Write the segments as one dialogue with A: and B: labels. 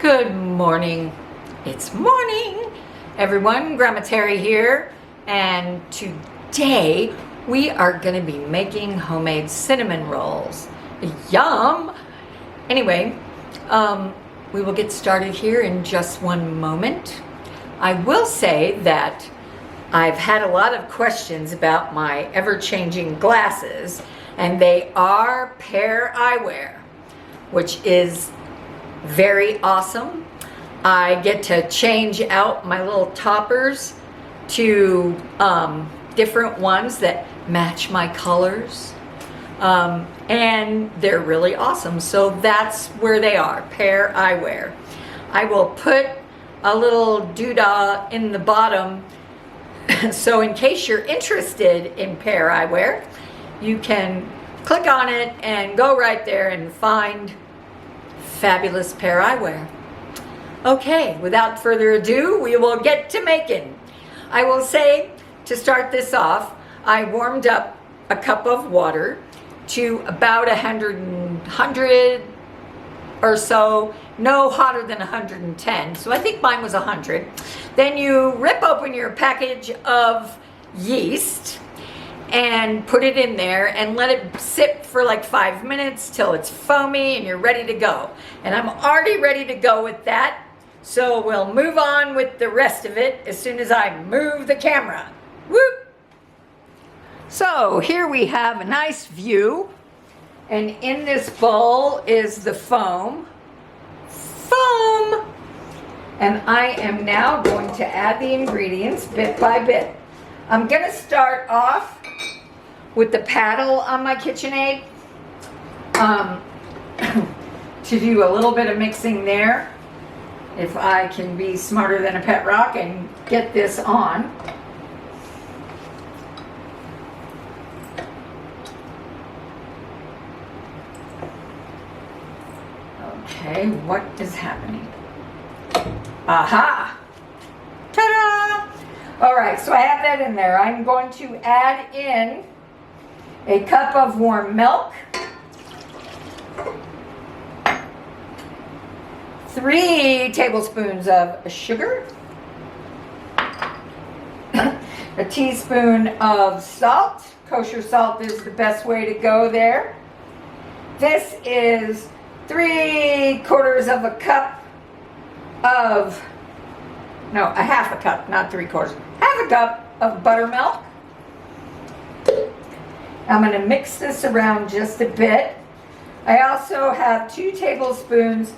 A: Good morning. It's morning, everyone. Grandma Tere here, and today we are going to be making homemade cinnamon rolls. Yum! Anyway, we will get started here in just one moment. I will say that I've had a lot of questions about my ever-changing glasses, and they are Pair Eyewear, which is very awesome. I get to change out my little toppers to different ones that match my colors, and they're really awesome. So that's where they are, Pair Eyewear. I will put a little doodah in the bottom so in case you're interested in Pair Eyewear, you can click on it and go right there and find fabulous Pair Eyewear. Okay, without further ado, we will get to making. I will say, to start this off, I warmed up a cup of water to about 100 or so, no hotter than 110, so I think mine was 100. Then you rip open your package of yeast and put it in there and let it sit for like 5 minutes till it's foamy and you're ready to go. And I'm already ready to go with that, so we'll move on with the rest of it as soon as I move the camera. Whoop! So here we have a nice view, and in this bowl is the foam. And I am now going to add the ingredients bit by bit. I'm going to start off with the paddle on my KitchenAid to do a little bit of mixing there. If I can be smarter than a pet rock and get this on. Okay, what is happening? Aha! Ta-da! All right, so I have that in there. I'm going to add in a cup of warm milk, 3 tablespoons of sugar, a teaspoon of salt. Kosher salt is the best way to go there. This is 3/4 of a cup of, no, a half a cup, not 3/4, half a cup of buttermilk. I'm going to mix this around just a bit. I also have 2 tablespoons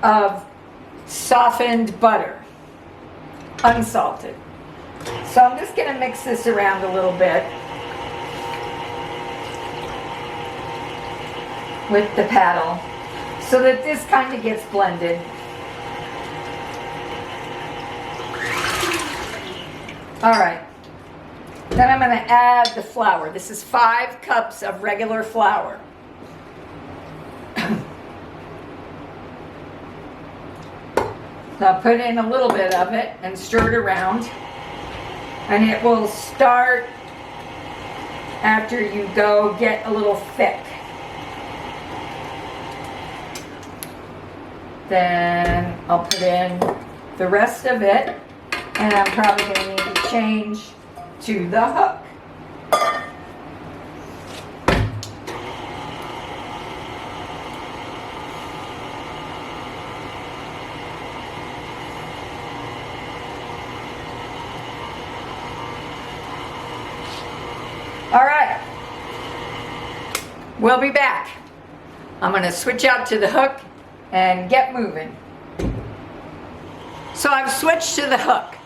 A: of softened butter, unsalted. So I'm just going to mix this around a little bit with the paddle so that this kind of gets blended. All right. Then I'm going to add the flour. This is 5 cups of regular flour. So I'll put in a little bit of it and stir it around. And it will start after you go get a little thick. Then I'll put in the rest of it. And I'm probably going to need to change to the hook. All right, we'll be back. I'm going to switch out to the hook and get moving. So I've switched to the hook.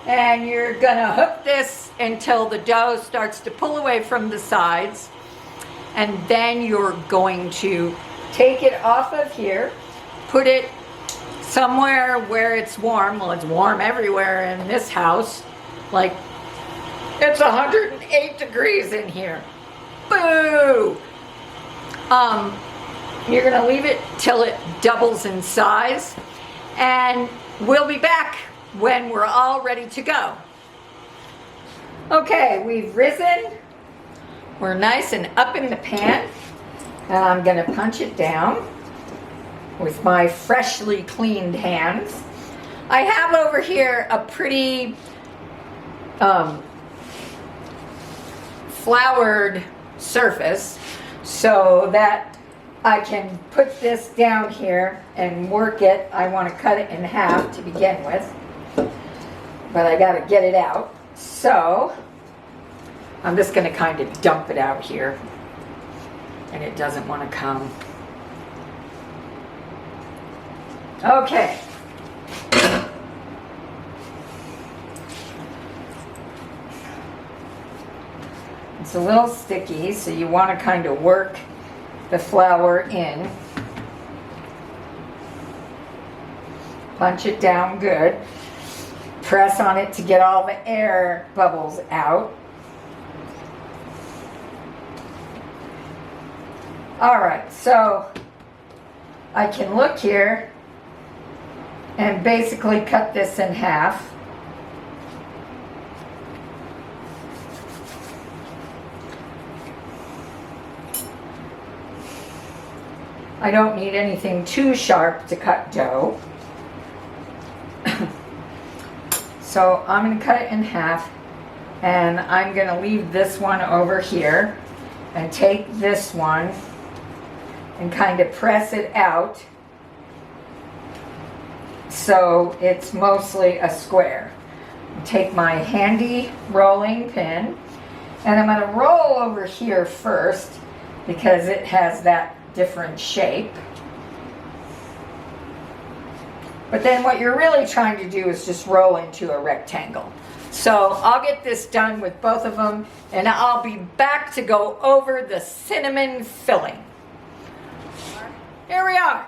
A: And you're gonna hook this until the dough starts to pull away from the sides. And then you're going to take it off of here, put it somewhere where it's warm. Well, it's warm everywhere in this house. Like, it's 108 degrees in here. Boo! You're gonna leave it till it doubles in size. And we'll be back when we're all ready to go. Okay, we've risen. We're nice and up in the pan. And I'm going to punch it down with my freshly cleaned hands. I have over here a pretty floured surface so that I can put this down here and work it. I want to cut it in half to begin with, but I got to get it out. So I'm just going to kind of dump it out here, and it doesn't want to come. Okay. It's a little sticky, so you want to kind of work the flour in. Punch it down good. Press on it to get all the air bubbles out. All right, so I can look here and basically cut this in half. I don't need anything too sharp to cut dough. So I'm going to cut it in half, and I'm going to leave this one over here and take this one and kind of press it out so it's mostly a square. Take my handy rolling pin, and I'm going to roll over here first because it has that different shape. But then what you're really trying to do is just roll into a rectangle. So I'll get this done with both of them, and I'll be back to go over the cinnamon filling. Here we are.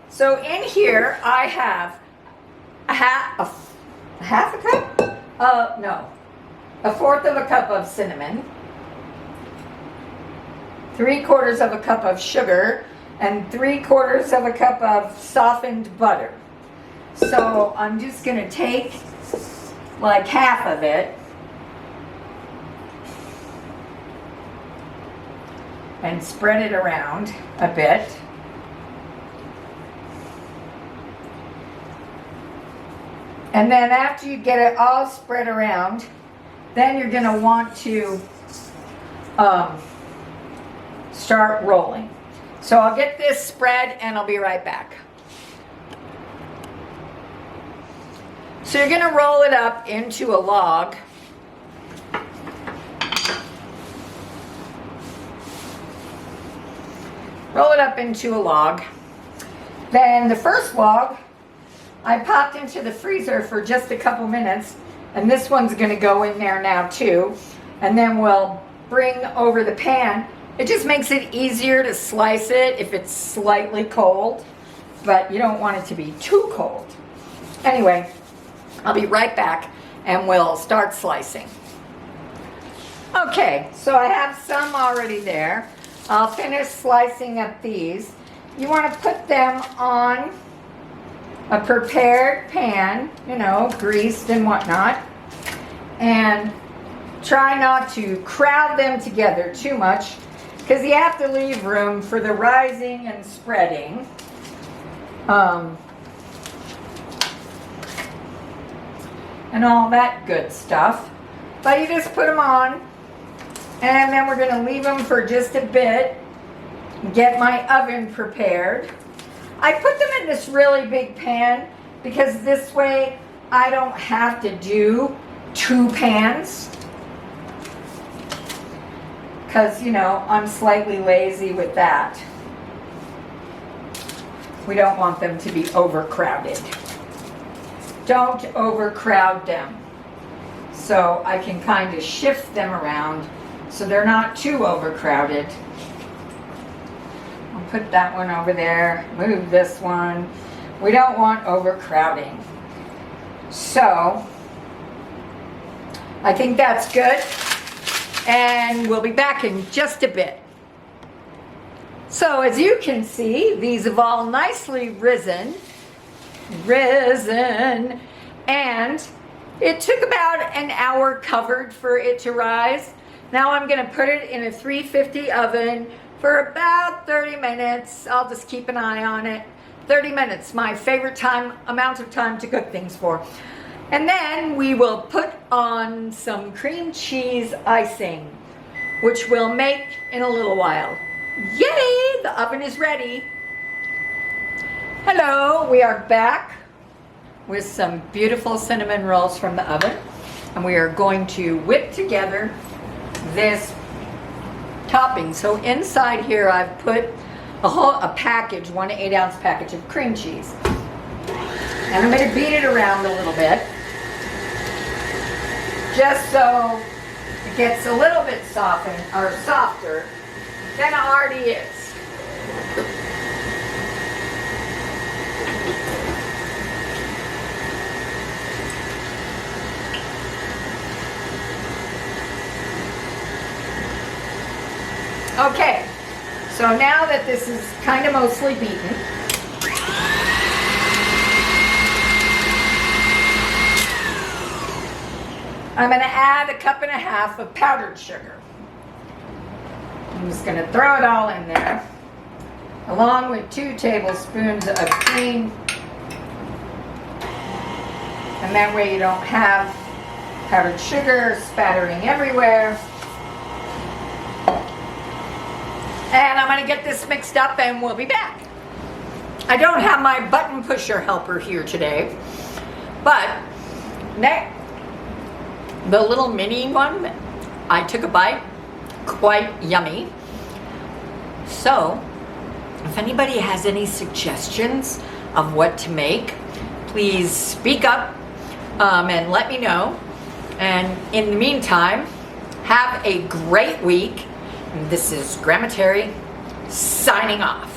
A: So in here I have a fourth of a cup of cinnamon, 3/4 of a cup of sugar, and 3/4 of a cup of softened butter. So I'm just going to take like half of it and spread it around a bit. And then after you get it all spread around, then you're going to want to start rolling. So I'll get this spread and I'll be right back. So you're going to roll it up into a log. Roll it up into a log. Then the first log I popped into the freezer for just a couple minutes, and this one's going to go in there now too. And then we'll bring over the pan. It just makes it easier to slice it if it's slightly cold, but you don't want it to be too cold. Anyway, I'll be right back and we'll start slicing. Okay, so I have some already there. I'll finish slicing up these. You want to put them on a prepared pan, you know, greased and whatnot, and try not to crowd them together too much, because you have to leave room for the rising and spreading. And all that good stuff. But you just put them on, and then we're going to leave them for just a bit. Get my oven prepared. I put them in this really big pan because this way I don't have to do 2 pans. Because, you know, I'm slightly lazy with that. We don't want them to be overcrowded. Don't overcrowd them. So I can kind of shift them around so they're not too overcrowded. I'll put that one over there, move this one. We don't want overcrowding. So I think that's good. And we'll be back in just a bit. So as you can see, these have all nicely risen, and it took about an hour covered for it to rise. Now I'm going to put it in a 350 oven for about 30 minutes. I'll just keep an eye on it. 30 minutes, my favorite amount of time to cook things for. And then we will put on some cream cheese icing, which we'll make in a little while. Yay! The oven is ready. Hello, we are back with some beautiful cinnamon rolls from the oven. And we are going to whip together this topping. So inside here I've put a package, 1 8-ounce package of cream cheese. And I'm going to beat it around a little bit, just so it gets a little bit softened, or softer than it already is. Okay, so now that this is kind of mostly beaten, I'm going to add 1.5 cups of powdered sugar. I'm just going to throw it all in there, along with 2 tablespoons of cream. And that way you don't have powdered sugar spattering everywhere. And I'm going to get this mixed up and we'll be back. I don't have my button pusher helper here today, but the little mini one, I took a bite, quite yummy. So, if anybody has any suggestions of what to make, please speak up and let me know. And in the meantime, have a great week. This is Grandma Tere signing off.